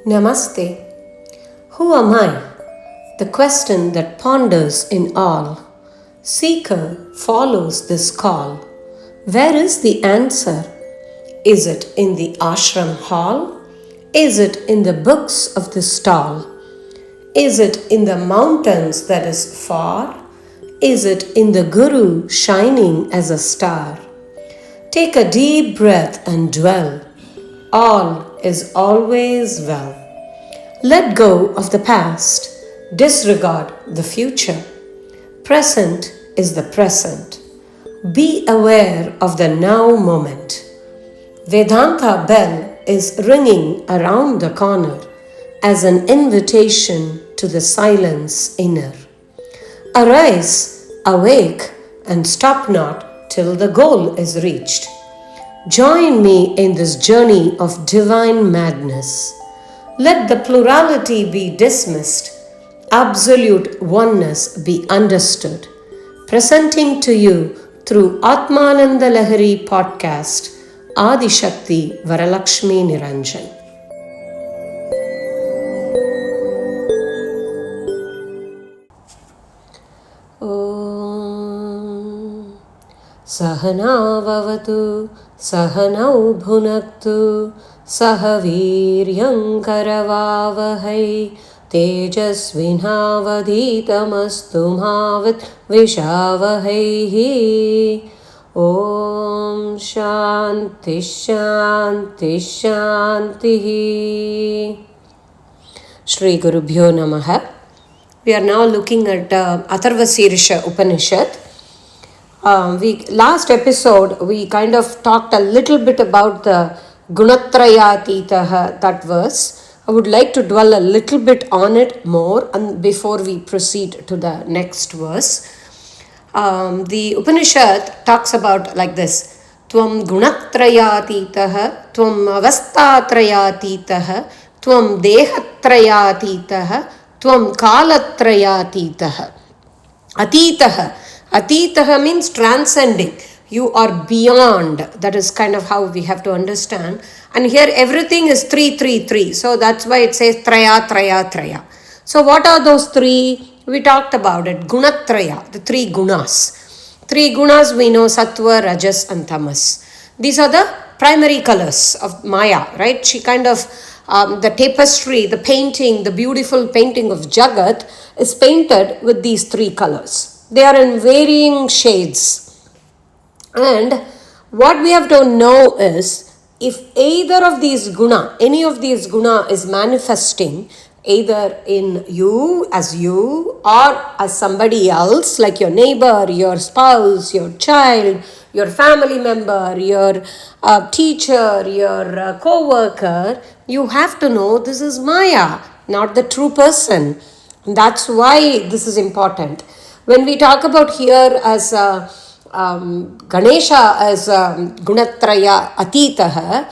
Namaste. Who am I? The question that ponders in all. Seeker follows this call. Where is the answer? Is it in the ashram hall? Is it in the books of the stall? Is it in the mountains that is far? Is it in the Guru shining as a star? Take a deep breath and dwell. All is always well. Let go of the past. Disregard the future. Present is the present. Be aware of the now moment. Vedanta bell is ringing around the corner as an invitation to the silence inner. Arise, awake, and stop not till the goal is reached. Join me in this journey of divine madness. Let the plurality be dismissed, absolute oneness be understood. Presenting to you through Atmananda Lahari podcast, Adi Shakti Varalakshmi Niranjan. Om Sahana Vavatu Sahanau Bhunaktu Sahaviryam Karavavahai Tejasvinhavadhitamastu Mavat Vishavahai. Om Shanti Shanti Shanti. Shri Gurubhyo Namaha. We are now looking at Atharvaśīrṣa Upanishad. Last episode, we kind of talked a little bit about the Gunatrayatitaha, that verse. I would like to dwell a little bit on it more and before we proceed to the next verse. The Upanishad talks about like this: Tvam Gunatrayatitaha, Tvam Avastatrayatitaha, Tvam Dehatrayatitaha, Tvam Kalatrayatitaha. Atitaha. Atitaha means transcending. You are beyond. That is kind of how we have to understand. And here everything is 3, 3, 3. So that's why it says Traya, Traya, Traya. So what are those three? We talked about it. Gunatraya, the three gunas. Three gunas we know: Sattva, Rajas and Tamas. These are the primary colors of Maya, right? She kind of, the tapestry, the painting, the beautiful painting of Jagat is painted with these three colors. They are in varying shades. And what we have to know is, if either of these guna, any of these guna is manifesting either in you or as somebody else, like your neighbor, your spouse, your child, your family member, your teacher, your co-worker, you have to know this is Maya, not the true person. That's why this is important. When we talk about here as Ganesha as Gunatraya Atitaha,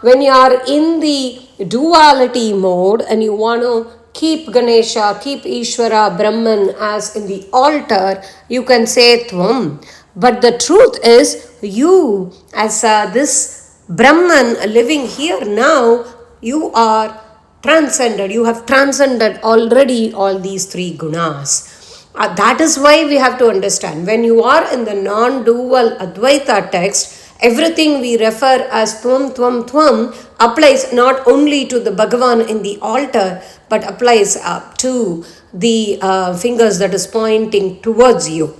when you are in the duality mode and you want to keep Ganesha, keep Ishvara, Brahman as in the altar, you can say Tvam. But the truth is, you as this Brahman living here now, you are transcended. You have transcended already all these three gunas. That is why we have to understand. When you are in the non-dual Advaita text, everything we refer as Tvam, Tvam, Tvam applies not only to the Bhagavan in the altar, but applies to the fingers that is pointing towards you.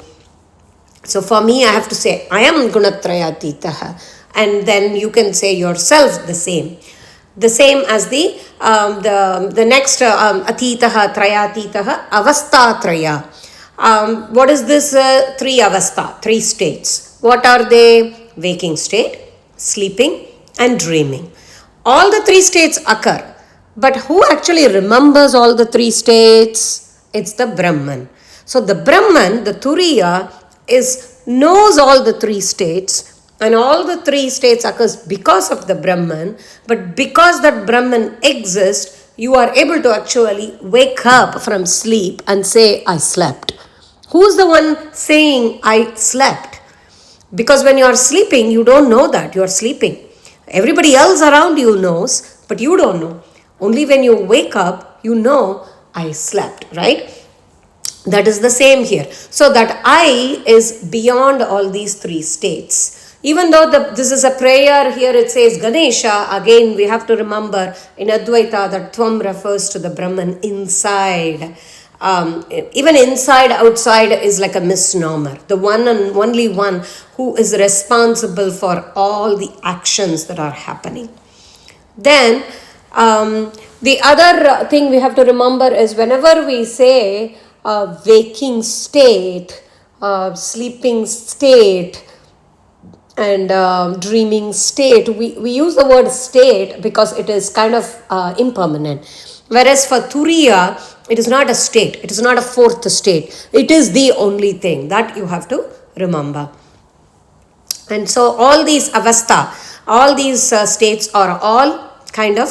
So for me, I have to say, I am Gunatrayatitaha. And then you can say yourself the same. The same as the next Atitaha, Trayatitaha, Avastatraya. What is this three avastha, three states? What are they? Waking state, sleeping and dreaming. All the three states occur. But who actually remembers all the three states? It's the Brahman. So the Brahman, the Turiya, knows all the three states. And all the three states occurs because of the Brahman. But because that Brahman exists, you are able to actually wake up from sleep and say, I slept. Who's the one saying, I slept? Because when you are sleeping, you don't know that you are sleeping. Everybody else around you knows, but you don't know. Only when you wake up, you know I slept, right? That is the same here. So that I is beyond all these three states. Even though this is a prayer, here it says Ganesha, again we have to remember in Advaita that Tvam refers to the Brahman inside. Even inside, outside is like a misnomer. The one and only one who is responsible for all the actions that are happening. Then, the other thing we have to remember is whenever we say waking state, sleeping state, and dreaming state, we use the word state because it is kind of impermanent. Whereas for Turiya, it is not a state, it is not a fourth state, it is the only thing that you have to remember. And so all these avastha, all these states are all kind of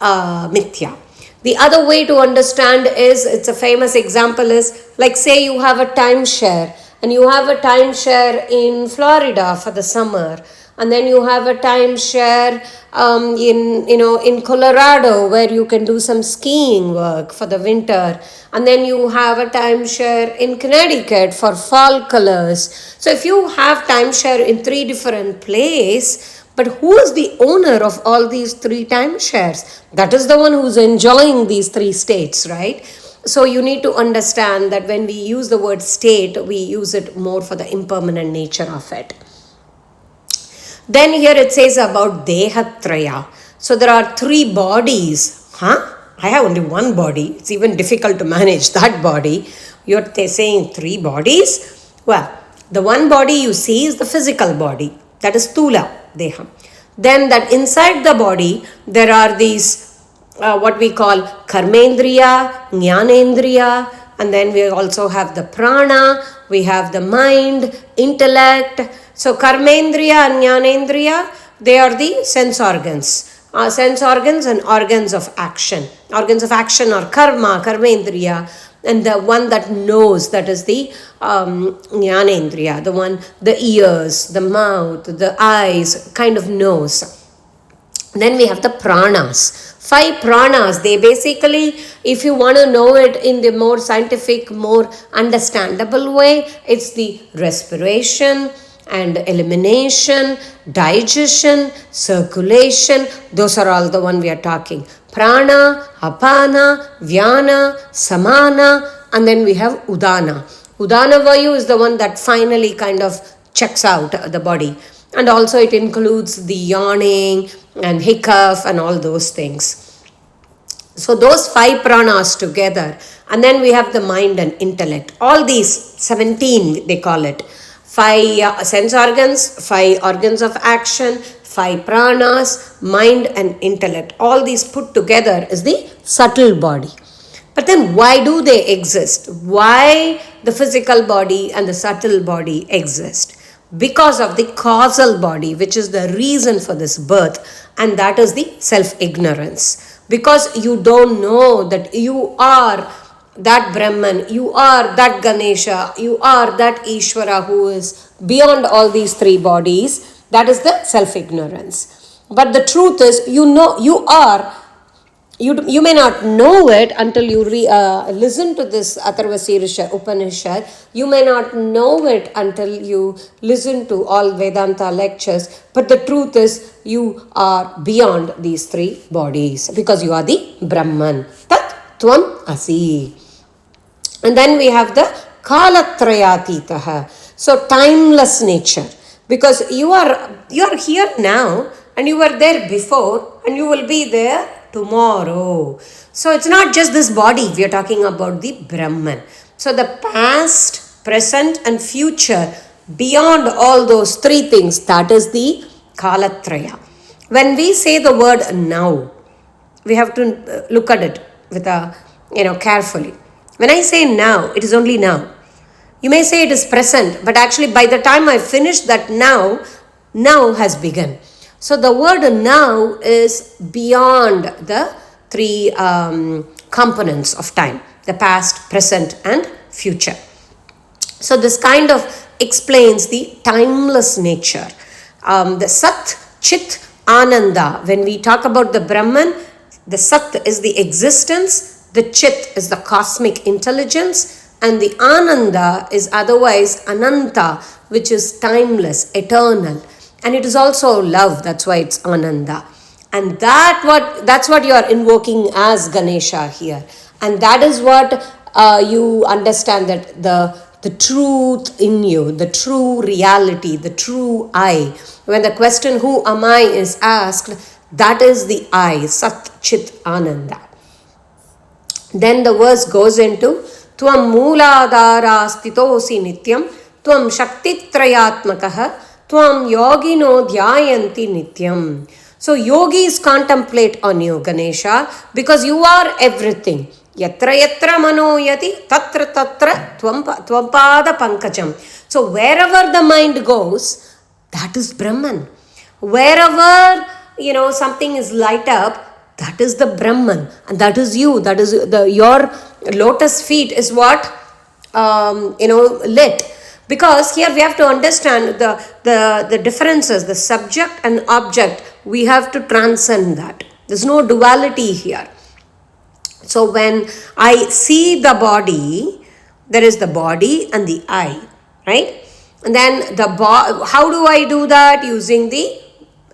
mithya. The other way to understand is, it's a famous example is, like say you have a timeshare, and you have a timeshare in Florida for the summer, and then you have a timeshare in Colorado where you can do some skiing work for the winter, and then you have a timeshare in Connecticut for fall colors. So if you have timeshare in three different places, but who is the owner of all these three timeshares? That is the one who's enjoying these three states, right? So you need to understand that when we use the word state, we use it more for the impermanent nature of it. Then here it says about Dehatraya. So there are three bodies. I have only one body. It's even difficult to manage that body. You're saying three bodies? Well, the one body you see is the physical body. That is Stula Deha. Then that inside the body, there are these what we call Karmendriya, Jnanendriya, and then we also have the Prana, we have the mind, intellect. So Karmendriya and Jnanendriya, they are the sense organs. Sense organs and organs of action. Organs of action are karma, karmendriya, and the one that knows, that is the jnanendriya, the one, the ears, the mouth, the eyes, kind of knows. Then we have the pranas. 5 pranas, they basically, if you want to know it in the more scientific, more understandable way, it's the respiration and elimination, digestion, circulation. Those are all the one we are talking. Prana, apana, vyana, samana, and then we have udana. Udana vayu is the one that finally kind of checks out the body. And also it includes the yawning and hiccup and all those things. So those 5 pranas together. And then we have the mind and intellect. All these 17 they call it. 5 sense organs, 5 organs of action, 5 pranas, mind and intellect. All these put together is the subtle body. But then why do they exist? Why the physical body and the subtle body exist? Because of the causal body, which is the reason for this birth, and that is the self-ignorance. Because you don't know that you are that Brahman, you are that Ganesha, you are that Ishvara who is beyond all these 3 bodies. That is the self-ignorance. But the truth is, you know, you may not know it until you listen to this Atharvaśīrṣa Upanishad. You may not know it until you listen to all Vedanta lectures. But the truth is, you are beyond these 3 bodies because you are the Brahman. Tat Tvam Asi. And then we have the Kalatrayatitaha. So timeless nature. Because you are here now and you were there before and you will be there tomorrow. So it's not just this body, we are talking about the Brahman. So the past, present and future, beyond all those 3 things, that is the Kalatraya. When we say the word now, we have to look at it with carefully. When I say now, it is only now. You may say it is present, but actually by the time I finish that now has begun. So the word now is beyond the 3 components of time, the past, present and future. So this kind of explains the timeless nature. The Sat, Chit, Ananda. When we talk about the Brahman, the Sat is the existence, the Chit is the cosmic intelligence, and the Ananda is otherwise Ananta, which is timeless, eternal. And it is also love, that's why it's Ananda. And that's what you are invoking as Ganesha here. And that is what you understand, that the truth in you, the true reality, the true I. When the question, who am I, is asked, that is the I, Sat Chit Ananda. Then the verse goes into Tvam Mooladhara Stitosi Nityam Tvam Shaktitrayatmakaha Tvam Yogino Dhyayanti Nityam. So yogis contemplate on you, Ganesha, because you are everything. Yatra yatra mano yati tatra tatra tvapada pankajam. So wherever the mind goes, that is Brahman. Wherever, something is light up, that is the Brahman. And that is you. That is your lotus feet is what, lit. Because here we have to understand the differences, the subject and object. We have to transcend that. There's no duality here. So when I see the body, there is the body and the I, right? And then how do I do that? Using the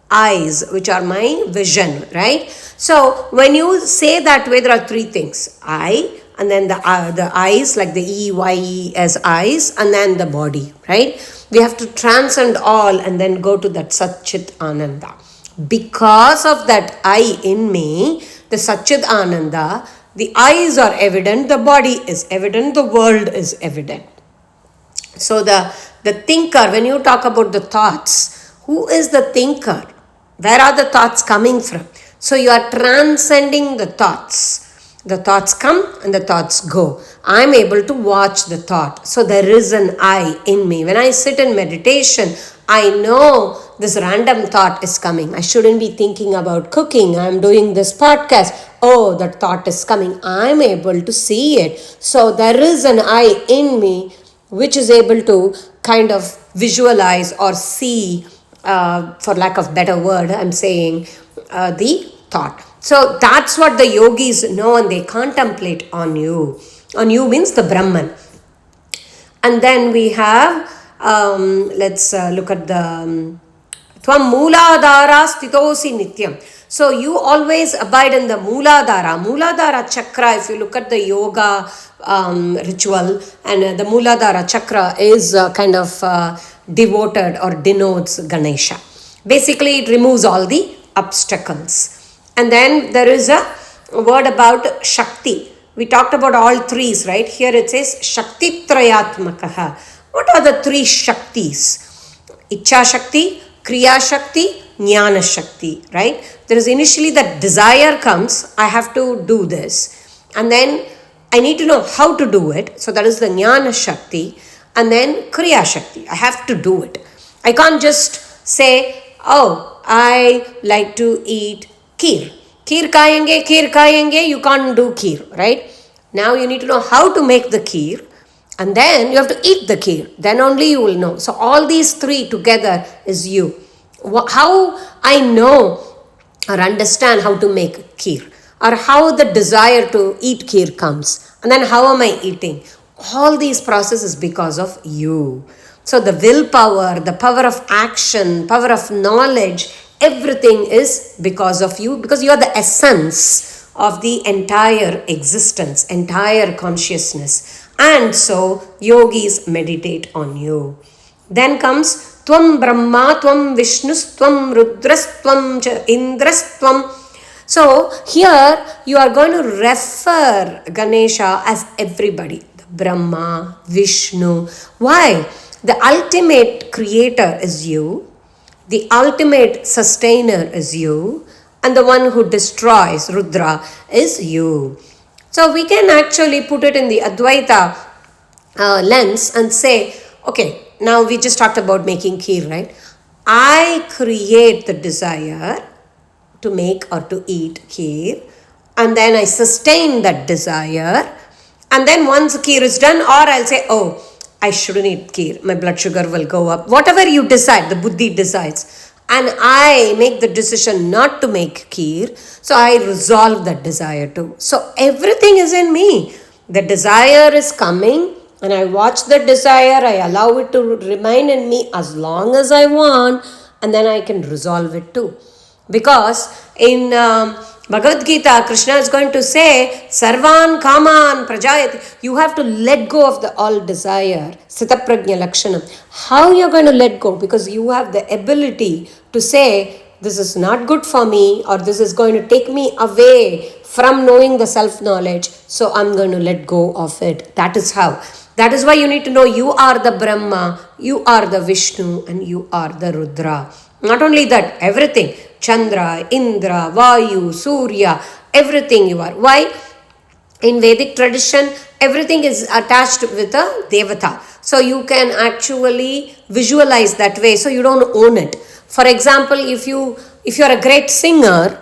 eyes, which are my vision, right? So when you say that way, there are three things. I, and then the eyes, like the E-Y-E as eyes, and then the body, right? We have to transcend all and then go to that Sat Chit Ananda. Because of that I in me, the Sat Chit Ananda, the eyes are evident, the body is evident, the world is evident. So the thinker, when you talk about the thoughts, who is the thinker? Where are the thoughts coming from? So you are transcending the thoughts. The thoughts come and the thoughts go. I am able to watch the thought. So there is an I in me. When I sit in meditation, I know this random thought is coming. I shouldn't be thinking about cooking. I am doing this podcast. Oh, that thought is coming. I am able to see it. So there is an I in me which is able to kind of visualize or see, for lack of better word, I'm saying the thought. So that's what the yogis know, and they contemplate on you. On you means the Brahman. And then we have, let's look at the Tvam Mooladhara Stitosi Nityam. So you always abide in the Mooladhara. Mooladhara chakra, if you look at the yoga ritual, and the Mooladhara chakra is kind of devoted or denotes Ganesha. Basically, it removes all the obstacles. And then there is a word about Shakti. We talked about all threes, right? Here it says Shaktitrayatmakaha. What are the three Shaktis? Ichha Shakti, Kriya Shakti, Jnana Shakti, right? There is initially that desire comes, I have to do this. And then I need to know how to do it. So that is the Jnana Shakti. And then Kriya Shakti, I have to do it. I can't just say, oh, I like to eat kheer. Kheer kayenge, you can't do kheer, right? Now you need to know how to make the kheer, and then you have to eat the kheer. Then only you will know. So all these three together is you. How I know or understand how to make kheer, or how the desire to eat kheer comes, and then how am I eating? All these processes because of you. So the willpower, the power of action, power of knowledge, everything is because of you, because you are the essence of the entire existence, entire consciousness. And so yogis meditate on you. Then comes Tvam Brahma, Tvam Vishnus, Tvam Rudras, Tvam Indras, Tvam. So here you are going to refer Ganesha as everybody. The Brahma, Vishnu. Why? The ultimate creator is you. The ultimate sustainer is you, and the one who destroys, Rudra, is you. So we can actually put it in the Advaita lens and say, okay, now we just talked about making kheer, right? I create the desire to make or to eat kheer, and then I sustain that desire, and then once kheer is done, or I'll say, oh, I shouldn't eat kheer, my blood sugar will go up. Whatever you decide, the buddhi decides. and I make the decision not to make kheer, so I resolve that desire too. So everything is in me. The desire is coming, and I watch the desire, I allow it to remain in me as long as I want, and then I can resolve it too. Because in Bhagavad Gita, Krishna is going to say, Sarvan Kaman Prajayati. You have to let go of the all desire. Sthitaprajna Lakshanam. How you're going to let go? Because you have the ability to say, this is not good for me, or this is going to take me away from knowing the self-knowledge, so I'm going to let go of it. That is how. That is why you need to know you are the Brahma, you are the Vishnu, and you are the Rudra. Not only that, everything. Chandra, Indra, Vayu, Surya, everything you are. Why? In Vedic tradition, everything is attached with a Devata. So you can actually visualize that way, so you don't own it. For example, if you're a great singer,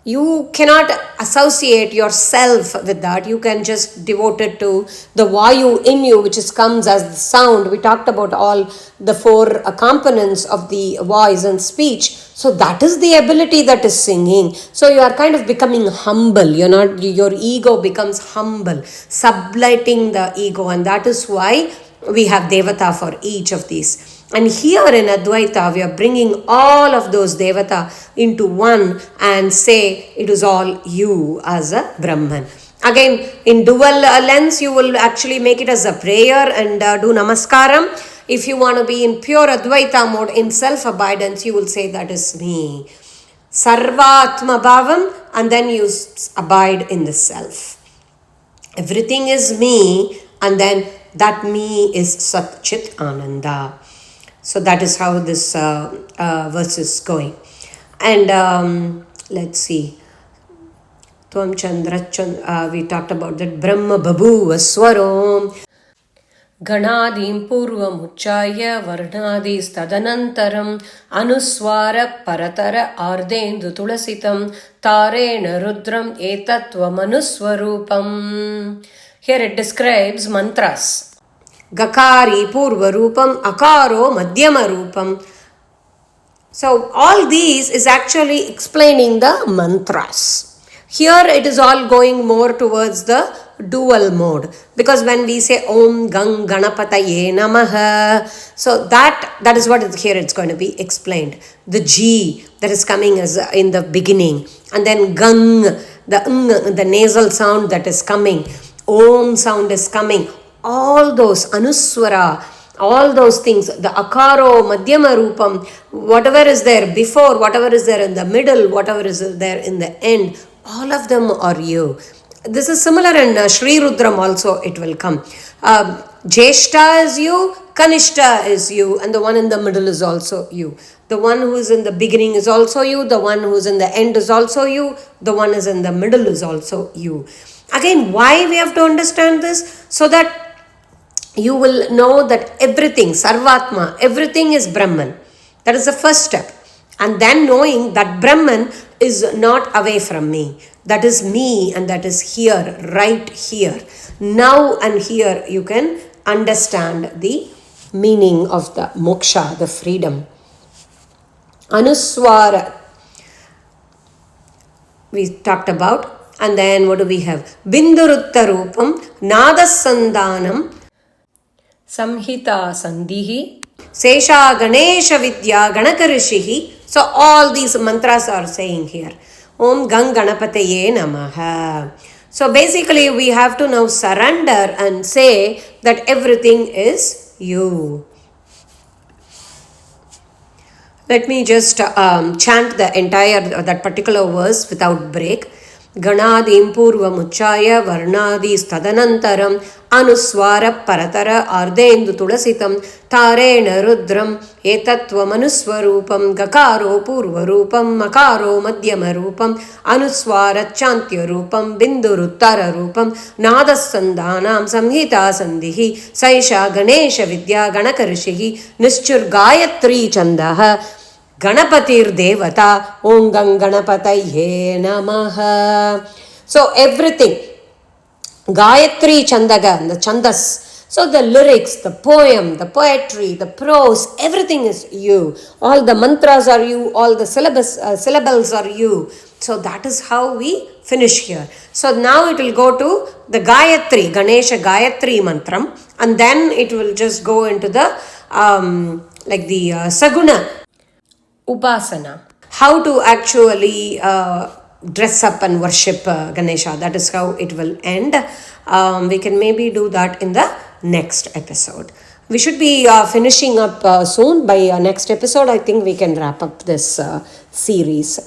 you cannot associate yourself with that. You can just devote it to the Vayu in you, which comes as the sound. We talked about all the four components of the voice and speech. So that is the ability that is singing. So you are kind of becoming humble. Your ego becomes humble, sublating the ego, and that is why we have Devata for each of these. And here in Advaita, we are bringing all of those Devata into one and say it is all you as a Brahman. Again, in dual lens, you will actually make it as a prayer and do Namaskaram. If you want to be in pure Advaita mode, in self-abidance, you will say that is me. Sarvatma Bhavam, and then you abide in the self. Everything is me, and then that me is Sat Chit Ananda. So that is how this verse is going. And let's see. Tvam Chandra, we talked about that. Brahma Babhuva Swarom. Ganadim Purvamuchaya Varnadis Tadanantaram Anuswara Paratara Ardendu Tulasitam Tarena Rudram Etatvam Anuswarupam. Here it describes mantras. Gakari, Purva Rupam, Akaro, Madhyama Rupam. So all these is actually explaining the mantras. Here it is all going more towards the dual mode. Because when we say Om Gang Ganapataye Namaha, so that is what here it's going to be explained. The G that is coming as in the beginning. And then Gang, the nasal sound that is coming. Om sound is coming. All those Anuswara, all those things, the Akaro, Madhyama Rupam, whatever is there before, whatever is there in the middle, whatever is there in the end, all of them are you. This is similar in Shri Rudram also, it will come. Jeshta is you, Kanishta is you, and the one in the middle is also you. The one who is in the beginning is also you, the one who is in the end is also you, the one is in the middle is also you. Again, why we have to understand this? So that you will know that everything, Sarvatma, everything is Brahman. That is the first step. And then knowing that Brahman is not away from me. That is me, and that is here, right here. Now and here you can understand the meaning of the moksha, the freedom. Anuswara, we talked about. And then what do we have? Bindurutta Rupam, Nadasandanam, Samhita Sandhihi, Sesha Ganesha Vidya Ganakarishihi. So all these mantras are saying here. Om Gang Ganapataye Namaha. So basically we have to now surrender and say that everything is you. Let me just chant the entire, that particular verse without break. Ganadim Purvamuchaya Varnadis Tadanantaram Anuswara Paratara Ardendu Tulasitam Tarena Rudram Etatvam Anuswarupam Gakaro Purva Rupam Makaro Madhyama Rupam Anuswara Chantya Rupam Binduruttara Rupam Nadasandanam Samhita Sandhihi Saisha Ganesha Vidya Ganakarishihi Nischur Gayatri Chandaha Ganapatir Devata, Om Gang Ganapataye Namaha. So everything, Gayatri Chandaga, the Chandas. So the lyrics, the poem, the poetry, the prose, everything is you. All the mantras are you, all the syllables are you. So that is how we finish here. So now it will go to the Gayatri, Ganesha Gayatri mantram, and then it will just go into the Saguna Upasana. How to actually dress up and worship Ganesha. That is how it will end. We can maybe do that in the next episode. We should be finishing up soon. By next episode, I think we can wrap up this series.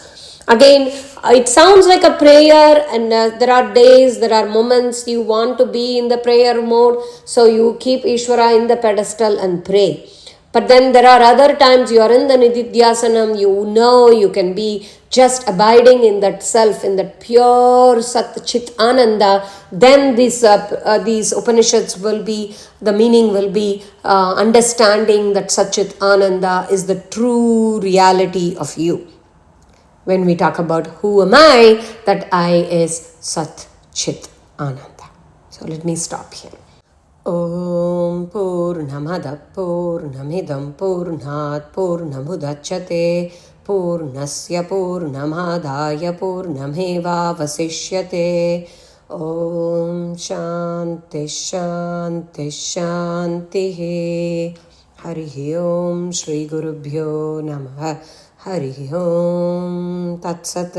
Again, it sounds like a prayer, and there are days, there are moments you want to be in the prayer mode, so you keep Ishvara in the pedestal and pray. But then there are other times you are in the Nididhyasanam, you know you can be just abiding in that self, in that pure Sat Chit Ananda. Then these Upanishads will be, the meaning will be understanding that Sat Chit Ananda is the true reality of you. When we talk about who am I, that I is Sat Chit Ananda. So let me stop here. Om Purnamada Purnamidam Purnat Purnamudachyate Purnasya Purnamadaya Purnameva Vasishyate. Om Shanti Shanti Shanti. Hari Om Shri Gurubhyo Namaha. Hari Om Tat Sat.